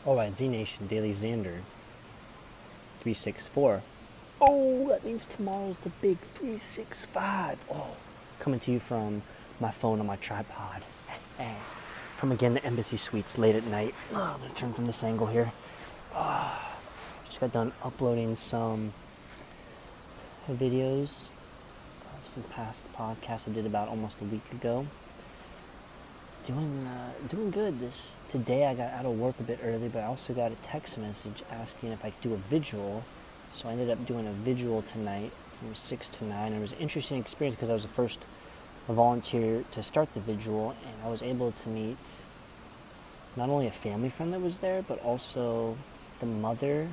Alright, Z Nation, DailyXander, 364. Oh, that means tomorrow's the big 365. Oh, coming to you from my phone on my tripod. From again the Embassy Suites late at night. I'm gonna turn from this angle here. Just got done uploading some videos of some past podcasts I did about almost a week ago. Doing good. Today I got out of work a bit early, but I also got a text message asking if I could do a visual. So I ended up doing a visual tonight from 6 to 9. It was an interesting experience because I was the first volunteer to start the visual, and I was able to meet not only a family friend that was there, but also the daughter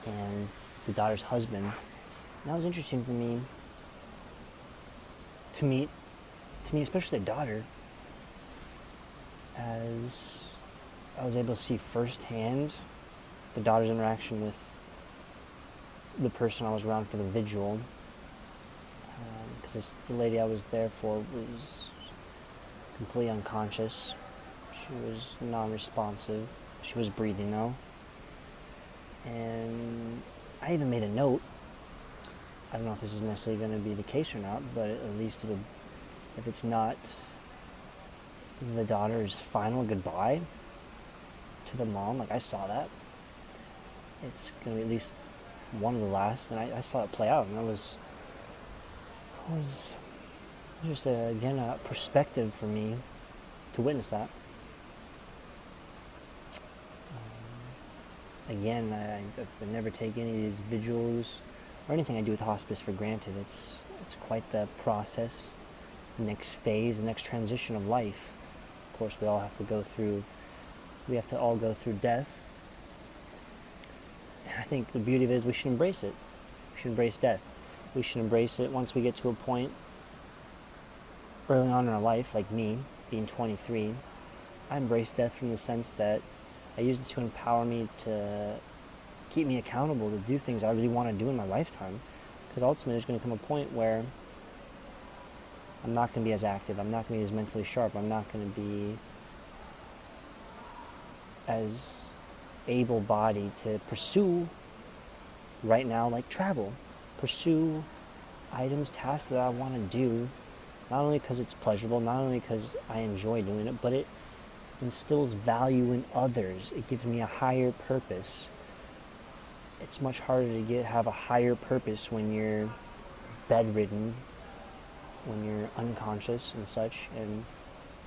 and the daughter's husband. And that was interesting for me to meet especially the daughter, as I was able to see firsthand the daughter's interaction with the person I was around for the vigil, because the lady I was there for was completely unconscious. She was non-responsive. She was breathing though, and I even made a note. I don't know if this is necessarily going to be the case or not, but at least if it's not the daughter's final goodbye to the mom, like I saw that, it's going to be at least one of the last, and I saw it play out, and that was just a perspective for me to witness that. Again, I never take any of these vigils or anything I do with hospice for granted. It's quite the process, the next phase, the next transition of life. Of course, we have to all go through death. And I think the beauty of it is we should embrace it. We should embrace death. We should embrace it once we get to a point early on in our life, like me, being 23. I embrace death from the sense that I use it to empower me to keep me accountable to do things I really want to do in my lifetime. Because ultimately there's going to come a point where I'm not going to be as active. I'm not going to be as mentally sharp. I'm not going to be as able-bodied to pursue right now, like travel. Pursue items, tasks that I want to do, not only because it's pleasurable, not only because I enjoy doing it, but it instills value in others. It gives me a higher purpose. It's much harder to have a higher purpose when you're bedridden, when you're unconscious and such. And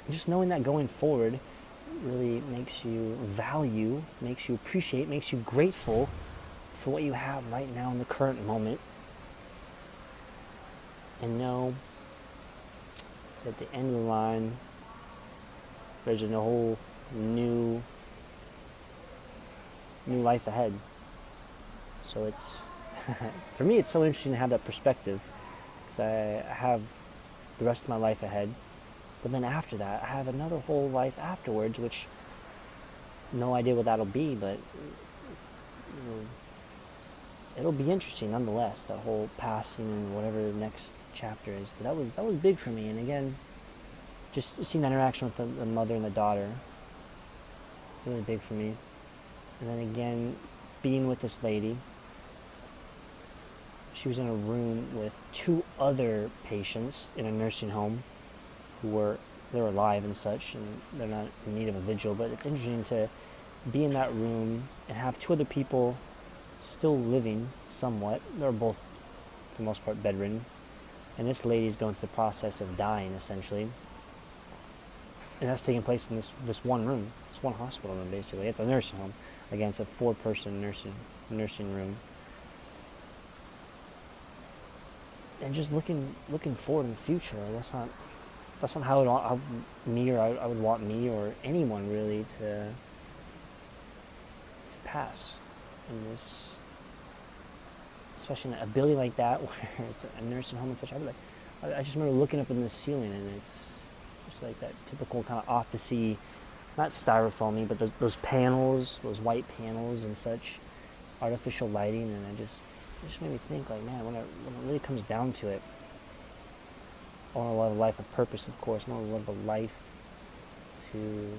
just knowing that going forward really makes you value, makes you appreciate, makes you grateful for what you have right now in the current moment. And know that at the end of the line, there's a whole new life ahead. So it's, for me, it's so interesting to have that perspective, because I have the rest of my life ahead, but then after that, I have another whole life afterwards, which no idea what that'll be, but it'll be interesting nonetheless, that whole passing and whatever the next chapter is. But that was big for me, and again, just seeing that interaction with the mother and the daughter, really big for me. And then again, being with this lady. She was in a room with 2 other patients in a nursing home they're alive and such, and they're not in need of a vigil, but it's interesting to be in that room and have 2 other people still living somewhat. They're both, for the most part, bedridden, and this lady's going through the process of dying, essentially. And that's taking place in this one room, this one hospital room, basically. It's a nursing home. Again, it's a 4-person nursing room. And just looking forward in the future. That's not how I would want me or anyone really to pass in this, especially in a building like that where it's a nursing home and such. I just remember looking up in the ceiling, and it's just like that typical kind of office-y, not styrofoamy, but those panels, those white panels and such, artificial lighting, and it just made me think, like, man, when it really comes down to it, I want to live a life of purpose, of course. I want to live a life to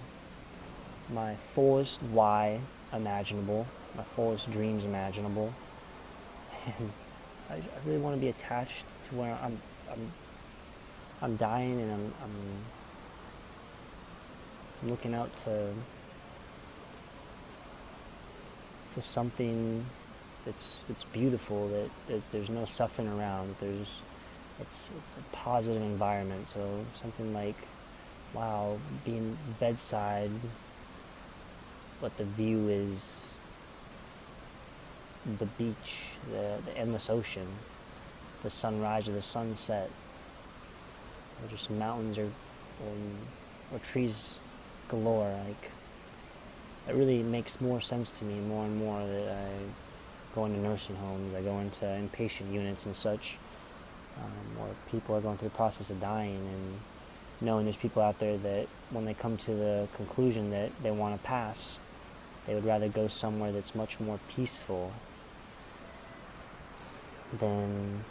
my fullest why imaginable, my fullest dreams imaginable, and I really want to be attached to where I'm dying, and I'm looking out to something that's beautiful, that there's no suffering around, it's a positive environment. So something like, wow, being bedside, but the view is the beach, the endless ocean, the sunrise or the sunset, or just mountains or trees galore. Like, it really makes more sense to me more and more that I go into nursing homes, I go into inpatient units and such, where people are going through the process of dying, and knowing there's people out there that when they come to the conclusion that they want to pass, they would rather go somewhere that's much more peaceful than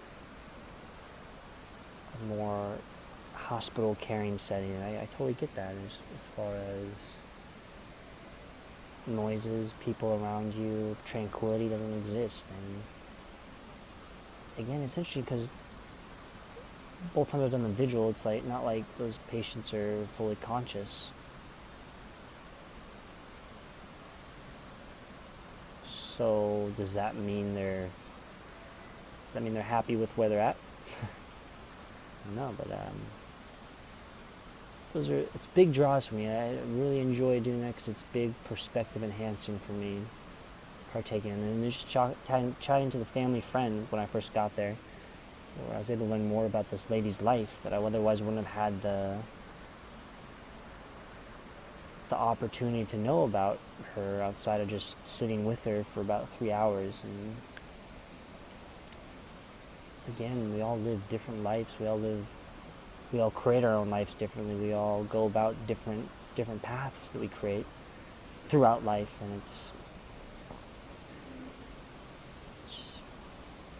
a more hospital caring setting. I totally get that as far as noises, people around you, tranquility doesn't exist. And again, it's interesting because both times I've done the vigil, it's like not like those patients are fully conscious. So does that mean they're happy with where they're at? No, but it's big draws for me. I really enjoy doing that because it's big perspective enhancing for me, partaking in it. And just chatting to the family friend when I first got there, where I was able to learn more about this lady's life that I otherwise wouldn't have had the opportunity to know about her outside of just sitting with her for about 3 hours. And again, we all live different lives. We all create our own lives differently. We all go about different paths that we create throughout life, and it's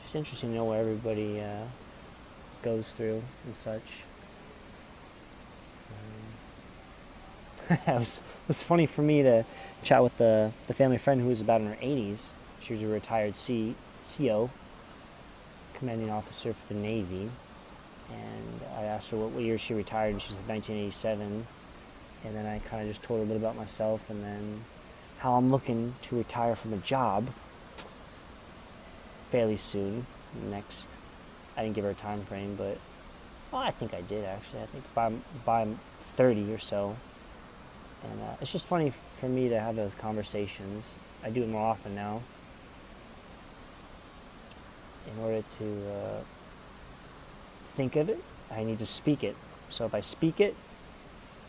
just interesting to know where everybody goes through and such. It was funny for me to chat with the family friend who was about in her 80s. She was a retired CO, commanding officer for the Navy. And I asked her what year she retired, and she said 1987. And then I kind of just told her a bit about myself, and then how I'm looking to retire from a job fairly soon. I didn't give her a time frame, but I think I did actually. I think by 30 or so. And it's just funny for me to have those conversations. I do it more often now, in order to think of it, I need to speak it. So if I speak it,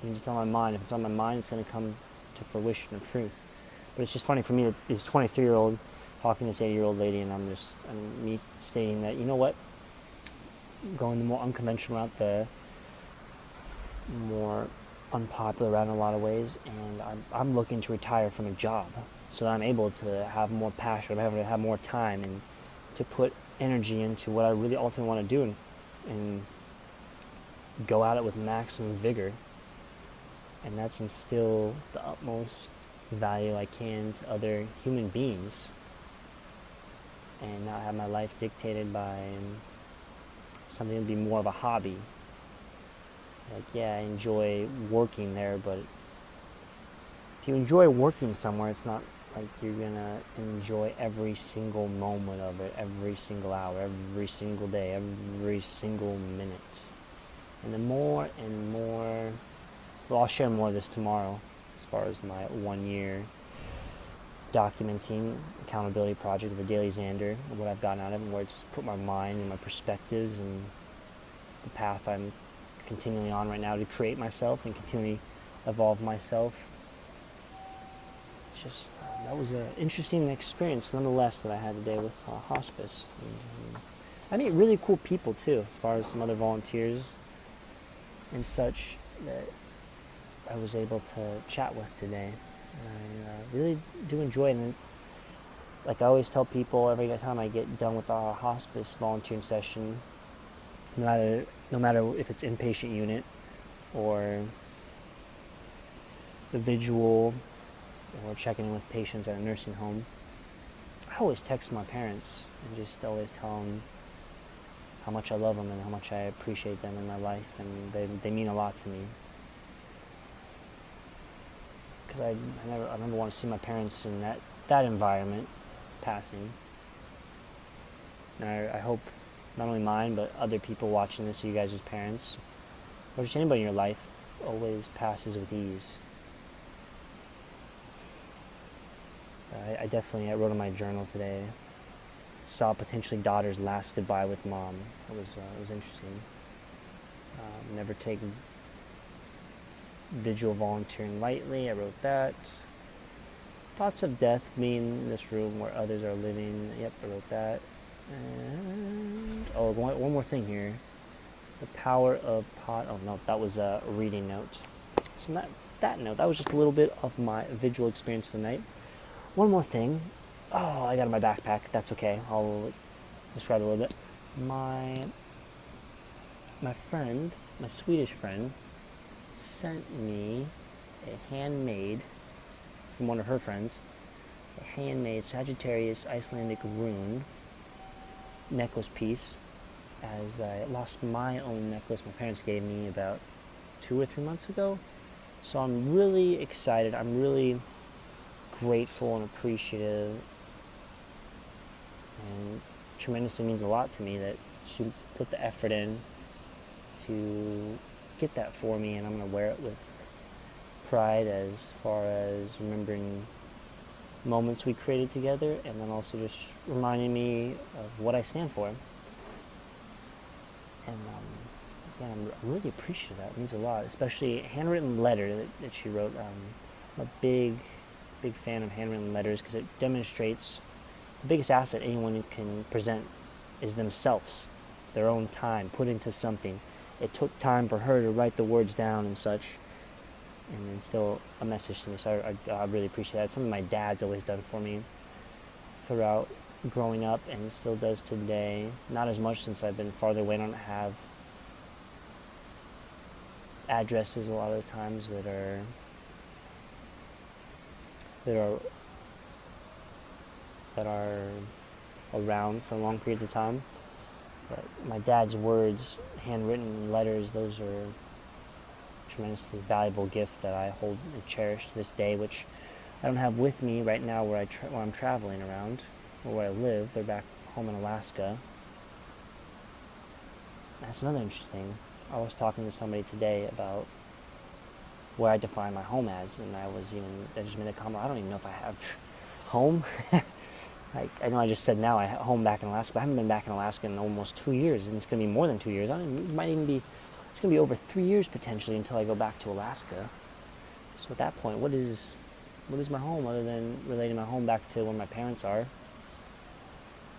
it means it's on my mind. If it's on my mind, it's going to come to fruition of truth. But it's just funny for me that this 23-year-old talking to this 80-year-old lady, and I'm me stating that, you know what, going the more unconventional route, the more unpopular route in a lot of ways, and I'm looking to retire from a job so that I'm able to have more passion, I'm able to have more time, and to put energy into what I really ultimately want to do, and go at it with maximum vigor. And that's instill the utmost value I can to other human beings, and not have my life dictated by something that would be more of a hobby. Like, yeah, I enjoy working there, but if you enjoy working somewhere, it's not like you're gonna enjoy every single moment of it, every single hour, every single day, every single minute. And the more and more, well, I'll share more of this tomorrow as far as my 1 year documenting accountability project of the DailyXander, and what I've gotten out of it, where it's just put my mind and my perspectives and the path I'm continually on right now to create myself and continually evolve myself. It's just, that was an interesting experience nonetheless that I had today with hospice. And I meet really cool people too, as far as some other volunteers and such that I was able to chat with today. And I really do enjoy it. And like I always tell people, every time I get done with a hospice volunteering session, no matter if it's inpatient unit or the vigil or checking in with patients at a nursing home, I always text my parents and just always tell them how much I love them and how much I appreciate them in my life, and they mean a lot to me. Because I never want to see my parents in that environment passing. And I hope not only mine, but other people watching this, you guys as parents, or just anybody in your life, always passes with ease. I wrote in my journal today, saw potentially daughter's last goodbye with mom. It was interesting. Never take vigil volunteering lightly. I wrote that. Thoughts of death, being in this room where others are living. Yep, I wrote that. And one more thing here. The power of oh no, that was a reading note. So that note, that was just a little bit of my visual experience for the night. One more thing. Oh, I got it in my backpack. That's okay. I'll describe it a little bit. My friend, my Swedish friend, sent me a handmade, from one of her friends, a handmade Sagittarius Icelandic rune necklace piece, as I lost my own necklace my parents gave me about 2 or 3 months ago. So I'm really excited. I'm really grateful and appreciative, and tremendously means a lot to me that she put the effort in to get that for me, and I'm going to wear it with pride as far as remembering moments we created together, and then also just reminding me of what I stand for. And again, I'm really appreciative of that. It means a lot, especially a handwritten letter that she wrote. I'm a big fan of handwritten letters because it demonstrates the biggest asset anyone can present is themselves, their own time put into something. It took time for her to write the words down and such, and instill a message to me. So I really appreciate that. It's something my dad's always done for me throughout growing up, and still does today. Not as much since I've been farther away. I don't have addresses a lot of the times that are around for long periods of time. But my dad's words, handwritten letters, those are a tremendously valuable gift that I hold and cherish to this day, which I don't have with me right now where I'm traveling around, or where I live. They're back home in Alaska. That's another interesting thing. I was talking to somebody today about where I define my home as, and I just made a comment, I don't even know if I have home. I know I just said now I have home back in Alaska, but I haven't been back in Alaska in almost 2 years, and it's going to be more than 2 years. It's going to be over 3 years potentially until I go back to Alaska. So at that point, what is my home other than relating my home back to where my parents are?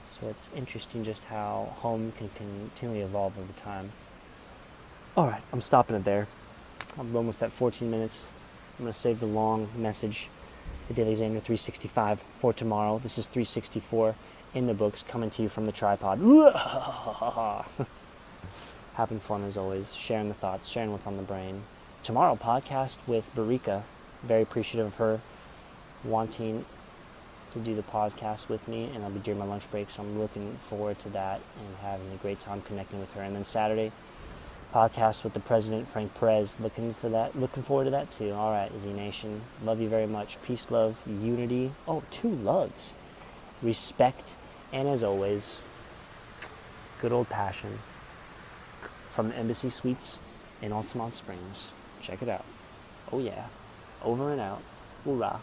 So it's interesting just how home can continually evolve over time. Alright, I'm stopping it there. I'm almost at 14 minutes. I'm going to save the long message, the DailyXander 365, for tomorrow. This is 364 in the books, coming to you from the tripod. Having fun as always, sharing the thoughts, sharing what's on the brain. Tomorrow, podcast with Barika. Very appreciative of her wanting to do the podcast with me, and I'll be during my lunch break, so I'm looking forward to that and having a great time connecting with her. And then Saturday, podcast with the president, Frank Perez. Looking forward to that too. All right, Izzy Nation, love you very much. Peace, love, unity. Oh, 2 loves. Respect, and as always, good old passion from the Embassy Suites in Altamont Springs. Check it out. Oh yeah. Over and out. Hoorah.